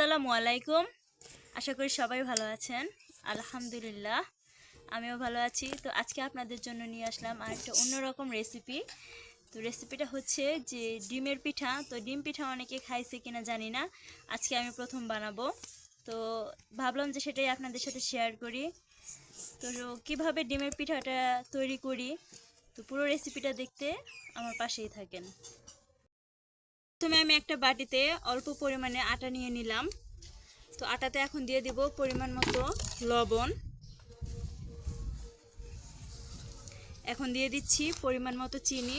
আসসালামু আলাইকুম। আশা করি সবাই ভালো আছেন। আলহামদুলিল্লাহ আমিও ভালো আছি। তো আজকে আপনাদের জন্য নিয়ে আসলাম আরেকটা অন্যরকম রেসিপি। তো রেসিপিটা হচ্ছে যে ডিমের পিঠা। তো ডিম পিঠা অনেকে খাইছে কিনা জানি না, আজকে আমি প্রথম বানাবো। তো ভাবলাম যে সেটাই আপনাদের সাথে শেয়ার করি। তো কিভাবে ডিমের পিঠাটা তৈরি করি, তো পুরো রেসিপিটা দেখতে আমার পাশেই থাকেন। প্রথমে আমি একটা বাটিতে অল্প পরিমাণে আটা নিয়ে নিলাম। তো আটাতে এখন দিয়ে দিব পরিমাণ মতো লবণ। এখন দিয়ে দিচ্ছি পরিমাণ মতো চিনি।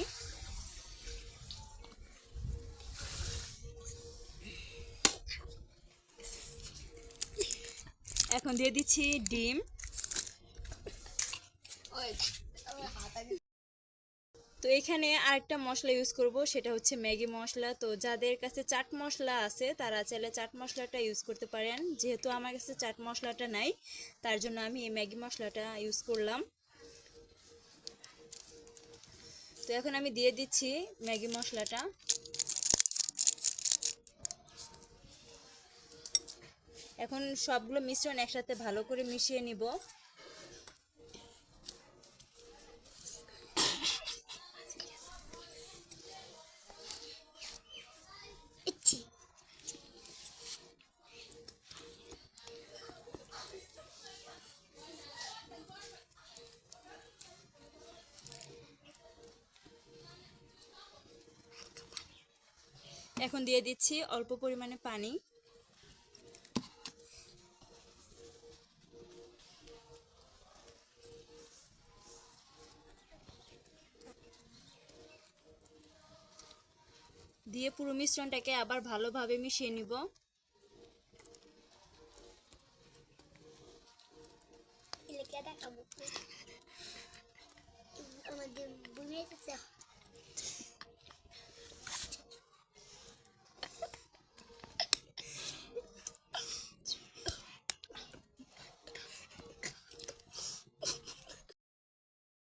এখন দিয়ে দিচ্ছি ডিম। তো এখানে আরেকটা মশলা ইউজ করব, সেটা হচ্ছে ম্যাগি মশলা। তো যাদের কাছে চাট মশলা আছে তারা চাইলে চাট মশলাটা ইউজ করতে পারেন। যেহেতু আমার কাছে চাট মশলাটা নাই, তার জন্য আমি এই ম্যাগি মশলাটা ইউজ করলাম। তো এখন আমি দিয়ে দিচ্ছি ম্যাগি মশলাটা। এখন সবগুলো মিশ্রণ একসাথে ভালো করে মিশিয়ে নিব। এখন দিয়ে দিচ্ছি অল্প পরিমাণে পানি। দিয়ে পুরো মিশ্রণটাকে আবার ভালোভাবে মিশিয়ে নিব।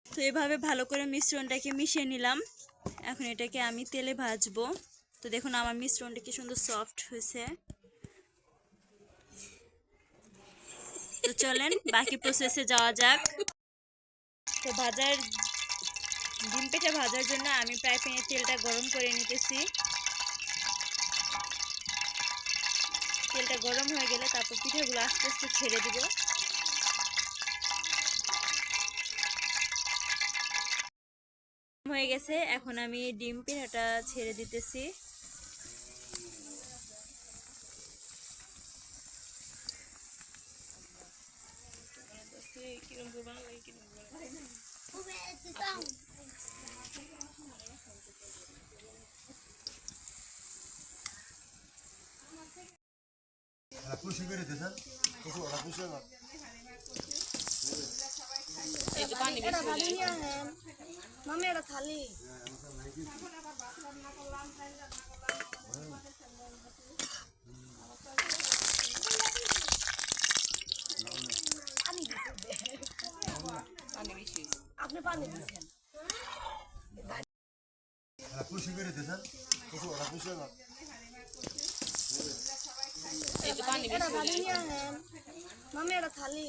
তো এভাবে ভালো করে মিশ্রণটাকে মিশিয়ে নিলাম। এখন এটাকে আমি তেলে ভাজবো। তো দেখুন আমার মিশ্রণটা কি সুন্দর সফট হয়েছে। তো চলেন বাকি প্রসেসে যাওয়া যাক। তো ডিম পিঠা ভাজার জন্য আমি ফ্রাই প্যানে তেলটা গরম করে নিতেছি। তেলটা গরম হয়ে গেলে তারপর পিঠাগুলো আস্তে আস্তে ছেড়ে দিব। হয়ে গেছে, এখন আমি ডিম পিঠাটা ছেড়ে দিতেছি। আপনি পানি দিচ্ছেন খুশি করে দিয়েছেন খুশি না এই তো পানি বেশি হয়ে গেছে মামি এটা খালি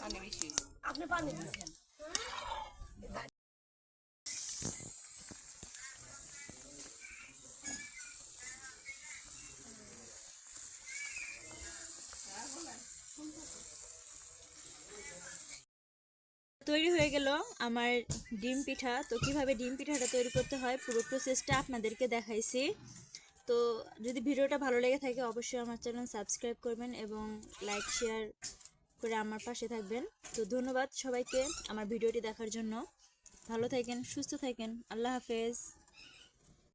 পানি বেশি আপনি পানি দিচ্ছেন। তৈরি হয়ে গেল আমার ডিম পিঠা। তো কিভাবে ডিম পিঠাটা তৈরি করতে হয় পুরো প্রসেসটা আপনাদেরকে দেখাইছি। তো যদি ভিডিওটা ভালো লেগে থাকে অবশ্যই আমার চ্যানেল সাবস্ক্রাইব করবেন এবং লাইক শেয়ার করে আমার পাশে থাকবেন। তো ধন্যবাদ সবাইকে আমার ভিডিওটি দেখার জন্য। ভালো থাকেন, সুস্থ থাকেন, আল্লাহ হাফেজ।